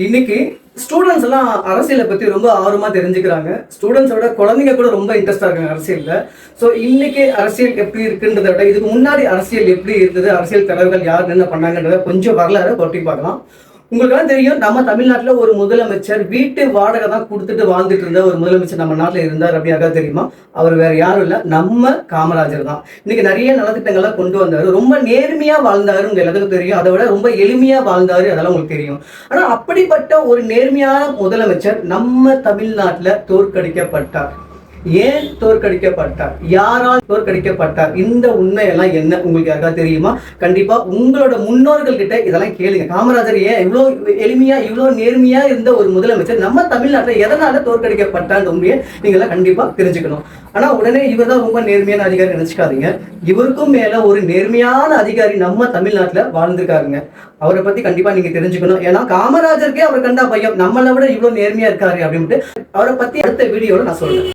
இன்னைக்கு ஸ்டூடெண்ட்ஸ் எல்லாம் அரசியலை பத்தி ரொம்ப ஆர்வமா தெரிஞ்சுக்கிறாங்க. ஸ்டூடெண்ட்ஸோட குழந்தைங்க கூட ரொம்ப இன்ட்ரெஸ்டா இருக்காங்க அரசியல்ல. ஸோ இன்னைக்கு அரசியல் எப்படி இருக்குன்றத விட இதுக்கு முன்னாடி அரசியல் எப்படி இருந்தது, அரசியல் தலைவர்கள் யார் என்ன பண்ணாங்கன்றத கொஞ்சம் வரலாறு கொட்டி பார்க்கலாம். உங்களுக்கெல்லாம் தெரியும், நம்ம தமிழ்நாட்டுல ஒரு முதலமைச்சர் வீட்டு வாடகை தான் கொடுத்துட்டு வாழ்ந்துட்டு இருந்த ஒரு முதலமைச்சர் நம்ம நாட்டுல இருந்தார். அப்படியாக தெரியுமா? அவர் வேற யாரும் இல்ல, நம்ம காமராஜர் தான். இன்னைக்கு நிறைய நலத்திட்டங்கள்லாம் கொண்டு வந்தாரு. ரொம்ப நேர்மையா வாழ்ந்தாரு, உங்க எல்லாத்துக்கும் தெரியும். அதை விட ரொம்ப எளிமையா வாழ்ந்தாரு, அதெல்லாம் உங்களுக்கு தெரியும். ஆனா அப்படிப்பட்ட ஒரு நேர்மையான முதலமைச்சர் நம்ம தமிழ்நாட்டுல தோற்கடிக்கப்பட்டார். ஏன் தோற்கடிக்கப்பட்டார், யாரால் தோற்கடிக்கப்பட்டார், இந்த உண்மையெல்லாம் என்ன உங்களுக்கு யாருக்காவது தெரியுமா? கண்டிப்பா உங்களோட முன்னோர்கள் கிட்ட இதெல்லாம் கேளுங்க. காமராஜர் ஏன் இவ்வளவு எளிமையா இவ்வளவு நேர்மையா இருந்த ஒரு முதலமைச்சர் நம்ம தமிழ்நாட்டில் எதனால தோற்கடிக்கப்பட்டார் உண்மையை நீங்க எல்லாம் கண்டிப்பா தெரிஞ்சுக்கணும். ஆனா உடனே இவர் தான் ரொம்ப நேர்மையான அதிகாரி நினைச்சுக்காதீங்க. இவருக்கும் மேல ஒரு நேர்மையான அதிகாரி நம்ம தமிழ்நாட்டுல வாழ்ந்திருக்காருங்க. அவரை பத்தி கண்டிப்பா நீங்க தெரிஞ்சுக்கணும். ஏன்னா காமராஜருக்கே அவர் கண்டா பையன், நம்மளை விட இவ்வளவு நேர்மையா இருக்காரு அப்படின்ட்டு அவரை பத்தி அடுத்த வீடியோல நான் சொல்றேன்.